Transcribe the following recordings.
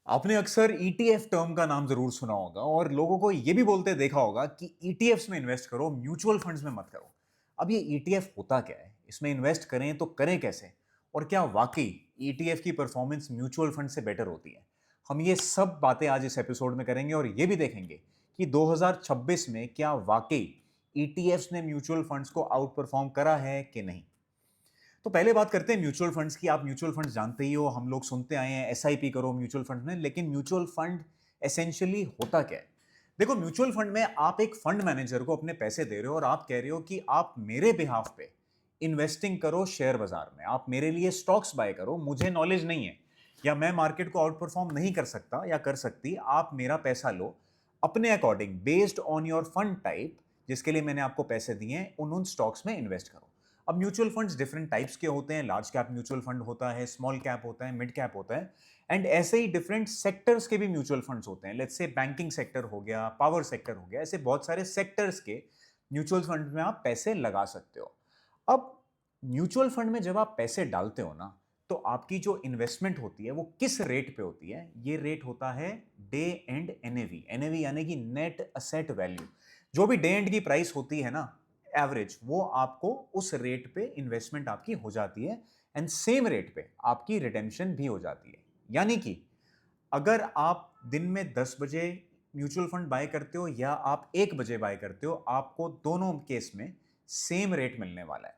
आपने अक्सर ETF term का नाम जरूर सुना होगा और लोगों को यह भी बोलते देखा होगा कि ईटीएफ्स में इन्वेस्ट करो, म्यूचुअल फंड्स में मत करो। अब ये ईटीएफ होता क्या है, इसमें इन्वेस्ट करें तो करें कैसे, और क्या वाकई ईटीएफ की परफॉर्मेंस म्यूचुअल फंड से बेटर होती है? हम ये सब बातें आज इस एपिसोड में करेंगे और ये भी देखेंगे कि 2026 में क्या वाकई ईटीएफ्स ने म्यूचुअल फंड्स को आउट परफॉर्म करा है कि नहीं। तो पहले बात करते हैं म्यूचुअल फंड्स की। आप म्यूचुअल फंड्स जानते ही हो, हम लोग सुनते आए हैं एसआईपी करो म्यूचुअल फंड में, लेकिन म्यूचुअल फंड एसेंशियली होता क्या है? देखो, म्यूचुअल फंड में आप एक फंड मैनेजर को अपने पैसे दे रहे हो और आप कह रहे हो कि आप मेरे बिहाफ पे इन्वेस्टिंग करो शेयर बाजार में, आप मेरे लिए स्टॉक्स बाय करो, मुझे नॉलेज नहीं है या मैं मार्केट को आउट परफॉर्म नहीं कर सकता या कर सकती, आप मेरा पैसा लो अपने according based on your fund type, जिसके लिए मैंने आपको पैसे दिए हैं, उन स्टॉक्स में इन्वेस्ट करो। अब म्यूचुअल फंड्स डिफरेंट टाइप्स के होते हैं। लार्ज कैप म्यूचुअल फंड होता है, स्मॉल कैप होता है, मिड कैप होता है, एंड ऐसे ही डिफरेंट सेक्टर्स के भी म्यूचुअल फंड्स होते हैं। लेट्स से बैंकिंग सेक्टर हो गया, पावर सेक्टर हो गया, ऐसे बहुत सारे सेक्टर्स के म्यूचुअल फंड में आप पैसे लगा सकते हो। अब म्यूचुअल फंड में जब आप पैसे डालते हो ना, तो आपकी जो इन्वेस्टमेंट होती है वो किस रेट पे होती है? ये रेट होता है डे एंड एनएवी। एनएवी यानी कि नेट असेट वैल्यू। जो भी डे एंड की प्राइस होती है ना, एवरेज, वो आपको उस रेट पे इन्वेस्टमेंट आपकी हो जाती है, एंड सेम रेट पे आपकी रिडेम्पशन भी हो जाती है। यानी कि अगर आप दिन में 10 बजे म्यूचुअल फंड बाय करते हो या आप 1 बजे बाय करते हो, आपको दोनों केस में सेम रेट मिलने वाला है।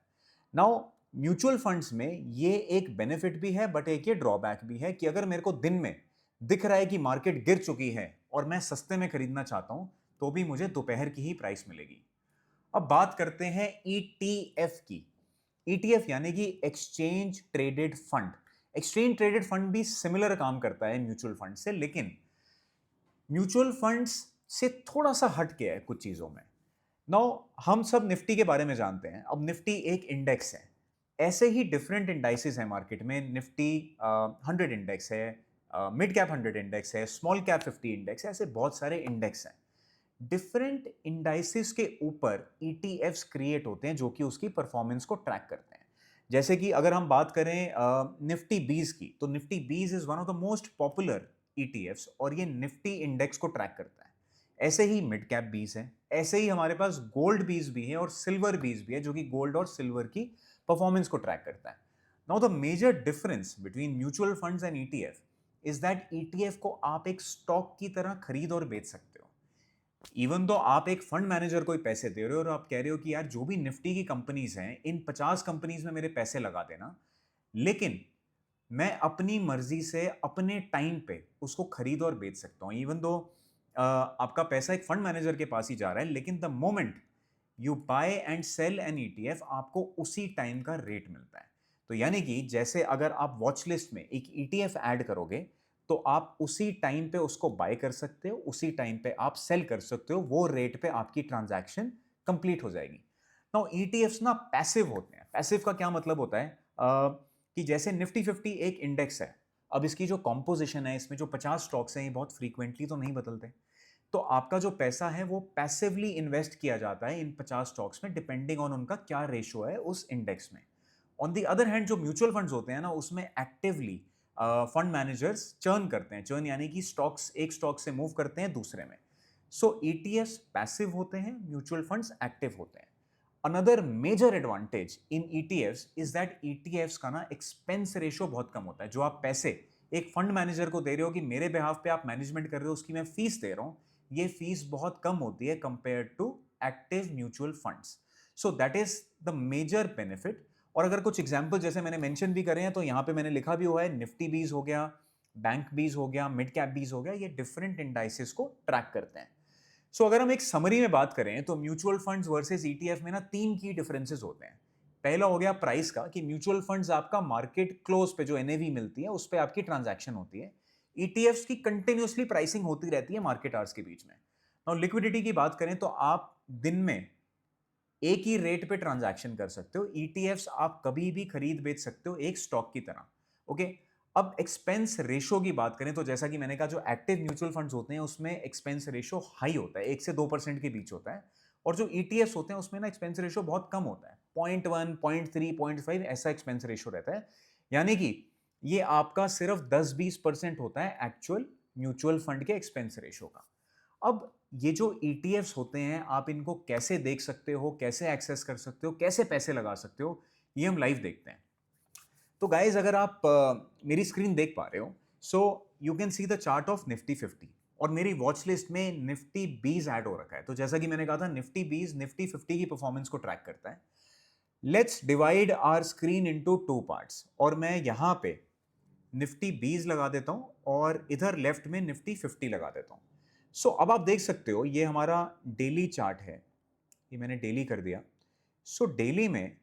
नाउ, म्यूचुअल फंड्स में ये एक बेनिफिट भी है, बट एक ये ड्रॉबैक भी है कि अगर मेरे को दिन में दिख रहा है कि मार्केट गिर चुकी है और मैं सस्ते में खरीदना चाहता हूं, तो भी मुझे दोपहर की ही प्राइस मिलेगी। अब बात करते हैं ईटीएफ की। ईटीएफ यानी कि exchange traded fund. Exchange traded fund भी सिमिलर काम करता है म्यूचुअल फंड से, लेकिन म्यूचुअल फंड्स से थोड़ा सा हट के है कुछ चीजों में। नाउ, हम सब निफ्टी के बारे में जानते हैं। अब निफ्टी एक इंडेक्स है, ऐसे ही डिफरेंट इंडाइसेस है मार्केट में। निफ्टी 100 इंडेक्स है, मिड कैप 100 इंडेक्स है, स्मॉल कैप 50 इंडेक्स है, ऐसे बहुत सारे इंडेक्स हैं। डिफरेंट इंडाइसिस के ऊपर ईटीएफ्स क्रिएट होते हैं जो कि उसकी परफॉर्मेंस को ट्रैक करते हैं। जैसे कि अगर हम बात करें निफ्टी बीज की, तो निफ्टी बीज is one of the most popular ETFs और ये निफ्टी इंडेक्स को ट्रैक करता है। ऐसे ही मिड कैप बीज है, ऐसे ही हमारे पास गोल्ड बीज भी है और सिल्वर बीज भी है जो कि गोल्ड और सिल्वर की परफॉर्मेंस को ट्रैक करता है। Now, the major difference between mutual funds and ETF is that ETF को आप एक स्टॉक की तरह खरीद और बेच सकते हो। इवन तो आप एक फंड मैनेजर को ही पैसे दे रहे हो और आप कह रहे हो कि यार जो भी निफ्टी की कंपनीज हैं, इन 50 कंपनीज में मेरे पैसे लगा देना, लेकिन मैं अपनी मर्जी से अपने टाइम पे उसको खरीद और बेच सकता हूं। इवन दो आपका पैसा एक फंड मैनेजर के पास ही जा रहा है, लेकिन the moment you buy and sell an ETF, आपको उसी टाइम का रेट मिलता है। तो यानी कि जैसे अगर आप वॉच लिस्ट में एक ईटीएफ ऐड करोगे, तो आप उसी टाइम पे उसको बाय कर सकते हो, उसी टाइम पे आप सेल कर सकते हो, वो रेट पे आपकी ट्रांजैक्शन कंप्लीट हो जाएगी। नाउ, ईटीएफ्स ना पैसिव होते हैं। पैसिव का क्या मतलब होता है? कि जैसे निफ्टी 50 एक इंडेक्स है, अब इसकी जो कॉम्पोजिशन है, इसमें जो 50 स्टॉक्स हैं, ये बहुत फ्रीक्वेंटली तो नहीं बदलते, तो आपका जो पैसा है वो पैसिवली इन्वेस्ट किया जाता है इन 50 स्टॉक्स में, डिपेंडिंग ऑन उनका क्या रेशो है उस इंडेक्स में। ऑन दी अदर हैंड, जो म्यूचुअल फंड्स होते हैं ना, उसमें एक्टिवली फंड मैनेजर्स चर्न करते हैं। चर्न यानी कि स्टॉक्स एक स्टॉक से मूव करते हैं दूसरे में। सो ईटीएफ्स पैसिव होते हैं, म्यूचुअल फंड्स एक्टिव होते हैं। Another major advantage in ETFs is that ETFs का ना एक्सपेंस रेशो बहुत कम होता है। जो आप पैसे एक फंड मैनेजर को दे रहे हो कि मेरे बिहाफ पे आप मैनेजमेंट कर रहे हो, उसकी मैं फीस दे रहा हूं, ये फीस बहुत कम होती है compare to active mutual funds. So that is the major benefit. और अगर कुछ एग्जांपल जैसे मैंने मेंशन भी करे हैं, तो यहां पे मैंने लिखा भी हुआ है, निफ्टी बीज हो गया, बैंक बीज हो गया, मिड कैप बीज हो गया, ये डिफरेंट इंडाइसेस को ट्रैक करते हैं। सो अगर हम एक समरी में बात करें, तो म्यूचुअल फंड्स वर्सेस ईटीएफ में ना 3 की डिफरेंसेस होते हैं। पहला हो गया प्राइस का, कि म्यूचुअल फंड्स आपका मार्केट क्लोज पे जो एनएवी मिलती है उस पे आपकी ट्रांजैक्शन होती है। ईटीएफ्स की कंटिन्यूअसली प्राइसिंग होती रहती है मार्केट आवर्स के बीच में। और लिक्विडिटी की बात करें, तो आप दिन में एक ही रेट पे ट्रांजैक्शन कर सकते हो। ईटीएफ्स आप कभी भी खरीद बेच सकते हो एक स्टॉक की तरह। ओके। अब एक्सपेंस रेशो की बात करें, तो जैसा कि मैंने कहा, जो एक्टिव म्यूचुअल फंड्स होते हैं उसमें एक्सपेंस रेशो हाई होता है, 1 से 2% के बीच होता है। और जो ईटीएफ्स होते हैं उसमें ना एक्सपेंस रेशो बहुत कम होता है, 0.1, 0.3, 0.5 ऐसा एक्सपेंस रेशो रहता है। यानी कि ये आपका सिर्फ 10-20% होता है एक्चुअल म्यूचुअल फंड के एक्सपेंस रेशो का। अब ये जो ईटीएफ्स होते हैं, आप इनको कैसे देख सकते हो, कैसे एक्सेस कर सकते हो, कैसे पैसे लगा सकते हो, ये हम लाइव देखते हैं। तो गाइज अगर आप मेरी स्क्रीन देख पा रहे हो, so you can see the chart of Nifty 50 और मेरी वॉच लिस्ट में निफ्टी 20 ऐड हो रखा है। तो जैसा कि मैंने कहा था, निफ्टी 20 निफ्टी 50 की परफॉर्मेंस को ट्रैक करता है। Let's divide our screen into two parts और मैं यहां पे निफ्टी 20 लगा देता हूं और इधर लेफ्ट में निफ्टी 50 लगा देता हूं। सो अब आप देख सकते हो, ये हमारा डेली चार्ट है, ये मैंने डेली कर दिया। सो डेली में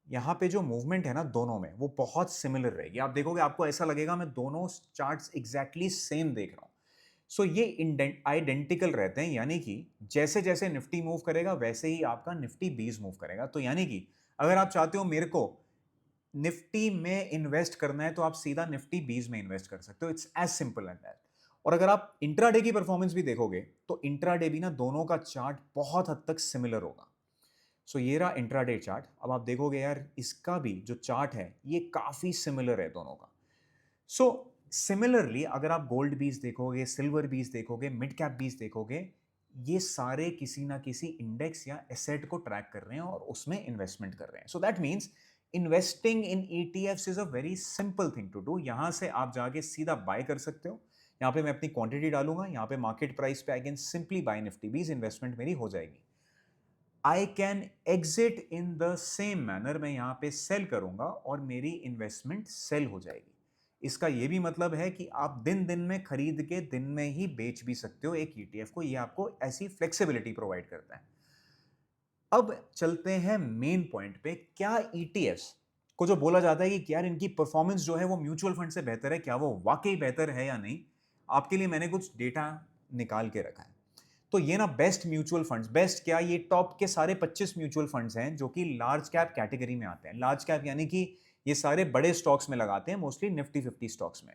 यहाँ पे जो मूवमेंट है ना दोनों में, वो बहुत सिमिलर रहेगी। आप देखोगे, आपको ऐसा लगेगा मैं दोनों चार्ट्स एग्जैक्टली सेम देख रहा हूँ। सो ये आइडेंटिकल रहते हैं, यानी कि जैसे जैसे निफ्टी मूव करेगा वैसे ही आपका निफ्टी 20 मूव करेगा। तो यानी कि अगर आप चाहते हो मेरे को निफ्टी में इन्वेस्ट करना है, तो आप सीधा निफ्टी 20 में इन्वेस्ट कर सकते हो। It's as simple and that. और अगर आप इंट्राडे की परफॉर्मेंस भी देखोगे, तो इंट्राडे भी ना दोनों का चार्ट बहुत हद तक सिमिलर होगा। सो ये रहा इंट्राडे चार्ट। अब आप देखोगे यार, इसका भी जो चार्ट है ये काफी सिमिलर है दोनों का। सो सिमिलरली अगर आप गोल्ड बीज देखोगे, सिल्वर बीज देखोगे, मिड कैप बीज देखोगे, ये सारे किसी ना किसी इंडेक्स या एसेट को ट्रैक कर रहे हैं और उसमें इन्वेस्टमेंट कर रहे हैं। So that means investing in ETFs is a very simple thing to do. यहां से आप जाके सीधा बाय कर सकते हो। यहाँ पे मैं अपनी क्वांटिटी डालूंगा, यहाँ पे मार्केट प्राइस पे I can simply buy Nifty 20, investment मेरी हो जाएगी। I can exit in the same manner, मैं यहां पे सेल करूंगा और मेरी इन्वेस्टमेंट सेल हो जाएगी। इसका यह भी मतलब है कि आप दिन दिन में खरीद के दिन में ही बेच भी सकते हो एक ईटीएफ को। ये आपको ऐसी फ्लेक्सिबिलिटी प्रोवाइड करता है। अब चलते हैं मेन पॉइंट पे। क्या ईटीएफ्स को जो बोला जाता है कि यार इनकी परफॉर्मेंस जो है वो म्यूचुअल फंड से बेहतर है, क्या वो वाकई बेहतर है या नहीं? आपके लिए मैंने कुछ डेटा निकाल के रखा है। तो ये ना बेस्ट म्यूचुअल फंड्स, बेस्ट क्या, ये टॉप के सारे 25 म्यूचुअल फंड्स हैं जो कि लार्ज कैप कैटेगरी में आते हैं। लार्ज कैप यानी कि ये सारे बड़े स्टॉक्स में लगाते हैं, मोस्टली निफ्टी 50 स्टॉक्स में।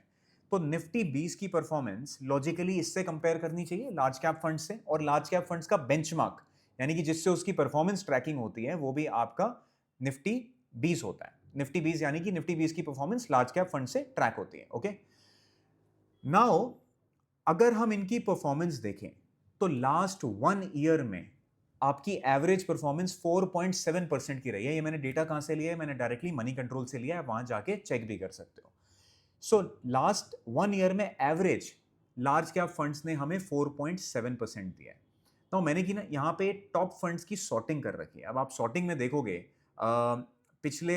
तो निफ्टी 20 की परफॉर्मेंस लॉजिकली इससे कंपेयर करनी चाहिए, लार्ज कैप फंड से। और लार्ज कैप फंड्स का बेंचमार्क यानी कि जिससे उसकी परफॉर्मेंस ट्रैकिंग होती है, वो भी आपका निफ्टी 20 होता है। निफ्टी 20 यानी कि निफ्टी 20 की परफॉर्मेंस लार्ज कैप फंड से ट्रैक होती है। ओके, नाउ अगर हम इनकी परफॉर्मेंस देखें तो लास्ट 1 ईयर में आपकी एवरेज परफॉर्मेंस 4.7% की रही है। ये मैंने डेटा कहां से लिया है? मैंने डायरेक्टली मनी कंट्रोल से लिया है, वहां जाके चेक भी कर सकते हो। सो लास्ट 1 ईयर में एवरेज लार्ज कैप फंड्स ने हमें 4.7% दिया है। तो मैंने की ना यहाँ पे टॉप फंड्स की सॉर्टिंग कर रखी है। अब आप सॉर्टिंग में देखोगे, पिछले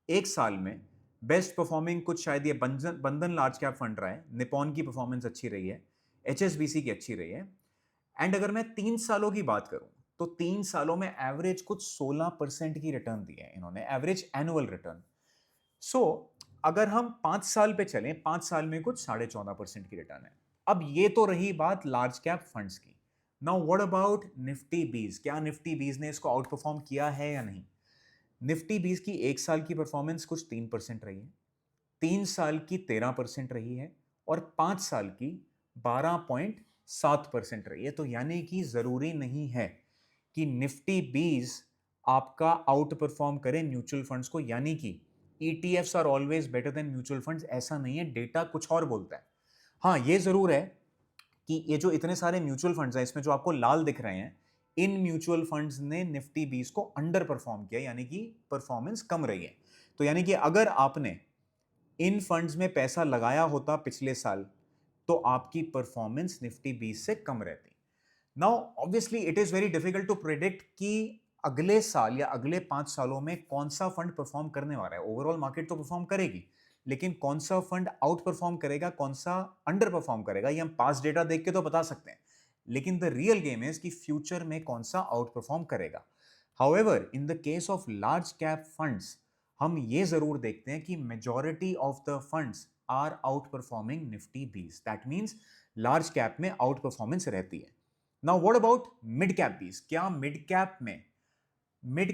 1 साल में बेस्ट परफॉर्मिंग कुछ शायद ये बंधन बंधन लार्ज कैप फंड रहा है। निपॉन की परफॉर्मेंस अच्छी रही है, एचएसबीसी की अच्छी रही है। एंड अगर मैं 3 सालों की बात करूं, तो 3 सालों में एवरेज कुछ 16% की रिटर्न दी है इन्होंने, एवरेज एनुअल रिटर्न। सो अगर हम 5 साल पे चलें, 5 साल में कुछ 14.5% की रिटर्न है। अब ये तो रही बात लार्ज कैप फंड्स की। Now what about Nifty 20? क्या निफ्टी 20 ने इसको आउट परफॉर्म किया है या नहीं? निफ्टी 20 की 1 साल की परफॉर्मेंस कुछ 3% रही है, 3 साल की 13% रही है और 5 साल की 12.7% रही है। तो यानी कि जरूरी नहीं है कि निफ्टी 20 आपका आउट परफॉर्म करे म्यूचुअल फंड्स को, यानी कि ETFs are always better than mutual funds, ऐसा नहीं है। डेटा कुछ और बोलता है। हाँ, ये जरूर है कि ये जो इतने सारे म्यूचुअल फंड्स हैं, इसमें जो आपको लाल दिख रहे हैं, इन म्यूचुअल फंड्स ने निफ्टी 20 को अंडर परफॉर्म किया, यानी कि परफॉर्मेंस कम रही है। तो यानी कि अगर आपने इन फंड्स में पैसा लगाया होता पिछले साल, तो आपकी परफॉर्मेंस निफ्टी 20 से कम रहती। Now obviously it is very difficult to predict कि अगले साल या अगले 5 सालों में कौन सा फंड परफॉर्म करने वाला है। ओवरऑल मार्केट तो परफॉर्म करेगी, लेकिन कौन सा फंड आउट परफॉर्म करेगा, कौन सा अंडर परफॉर्म करेगा, ये हम पास्ट डेटा देख के तो बता सकते हैं। लेकिन द रियल गेम इज कि फ्यूचर में कौन सा आउट परफॉर्म करेगा। However in the case of large cap funds, हम ये जरूर देखते हैं कि majority of the funds are outperforming Nifty 20। That means large cap में आउट परफॉर्मेंस रहती है। Now what about mid cap 20? क्या मिड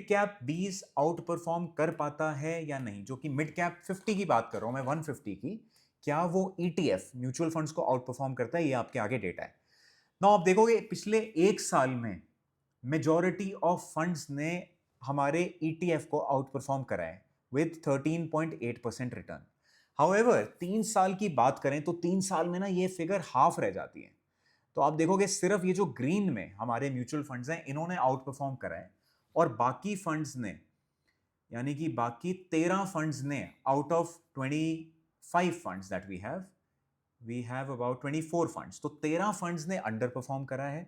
कैप 20 आउट परफॉर्म कर पाता है या नहीं? जो कि मिड कैप 50 की बात कर रहा हूं मैं, 150 की। क्या वो ईटीएफ म्यूचुअल फंड्स को आउट परफॉर्म करता है? ये आपके आगे डेटा है। नाउ आप देखोगे पिछले 1 साल में मेजॉरिटी ऑफ फंड्स ने हमारे ईटीएफ को आउट परफॉर्म करा है विद 13.8% रिटर्न। हाउएवर 3 साल की बात करें तो 3 साल में ना ये फिगर हाफ रह जाती है। तो आप देखोगे सिर्फ ये जो ग्रीन में हमारे म्यूचुअल फंड्स हैं इन्होंने आउट परफॉर्म करा है, और बाकी फंड्स ने, यानी कि बाकी 13 फंड्स ने out of 25 funds that we have about 24 funds, तो 13 फंड्स ने अंडर परफॉर्म करा है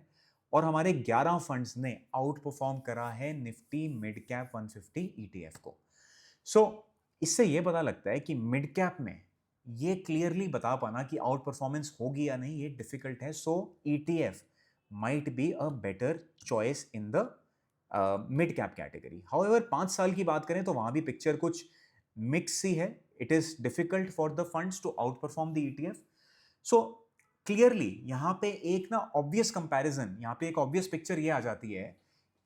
और हमारे 11 फंड्स ने आउट परफॉर्म करा है निफ्टी मिड कैप 150 ईटीएफ को। सो इससे ये पता लगता है कि मिड कैप में ये क्लियरली बता पाना कि आउट परफॉर्मेंस होगी या नहीं ये डिफिकल्ट है। सो ETF might be a better choice in the mid cap category. However 5 साल की बात करें तो वहां भी पिक्चर कुछ मिक्स सी है। It is difficult for the funds to outperform the ETF. So clearly यहां पे एक ना ऑब्वियस कंपैरिजन, यहां पे एक ऑब्वियस पिक्चर ये आ जाती है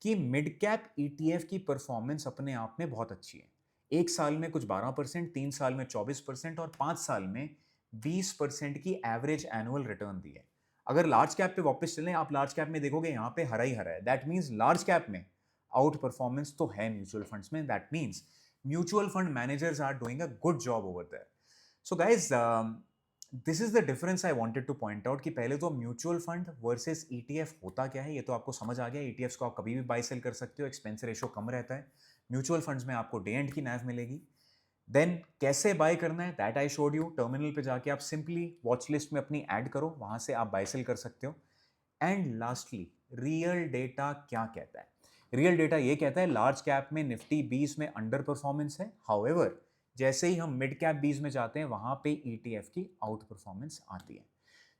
कि मिड कैप ईटीएफ की परफॉर्मेंस अपने आप में बहुत अच्छी है। 1 साल में कुछ 12%, 3 साल में 24% और 5 साल में 20% की एवरेज एनुअल रिटर्न दी है। अगर लार्ज कैप पे वापस चलें, आप लार्ज कैप में देखोगे यहाँ पे हरा ही हरा है। दैट मीन्स लार्ज कैप में आउट परफॉर्मेंस तो है म्यूचुअल फंड्स में। That means mutual fund managers are doing a good job over there. So guys, this is the difference I wanted to point out कि पहले तो mutual fund versus ETF होता क्या है ये तो आपको समझ आ गया। ईटीएफ को आप कभी भी बाय सेल कर सकते हो, एक्सपेंस रेशो कम रहता है। म्यूचुअल फंड्स में आपको डे एंड की नैव मिलेगी। देन कैसे बाय करना है that I showed you. Terminal पे जाके आप सिंपली वॉच लिस्ट में अपनी ऐड करो, वहां से आप बाय सेल कर सकते हो। एंड लास्टली रियल डेटा क्या कहता है? रियल डेटा ये कहता है लार्ज कैप में निफ्टी 20 में अंडर परफॉर्मेंस है। हाउएवर जैसे ही हम मिड कैप 20 में जाते हैं वहां पे ईटीएफ की आउट परफॉर्मेंस आती है।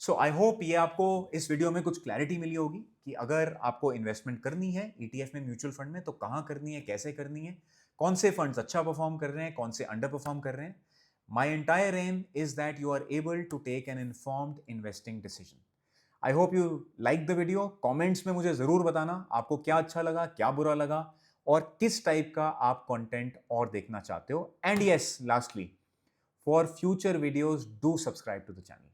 सो आई होप ये आपको इस वीडियो में कुछ क्लैरिटी मिली होगी कि अगर आपको इन्वेस्टमेंट करनी है ईटीएफ में, म्यूचुअल फंड में, तो कहाँ करनी है, कैसे करनी है, कौन से फंड्स अच्छा परफॉर्म कर रहे हैं, कौन से अंडर परफॉर्म कर रहे हैं। My entire aim is that you are able to take an informed investing decision. I hope you like the video. Comments में मुझे जरूर बताना आपको क्या अच्छा लगा, क्या बुरा लगा, और किस टाइप का आप कंटेंट और देखना चाहते हो। And yes, lastly, for future videos do subscribe to the channel.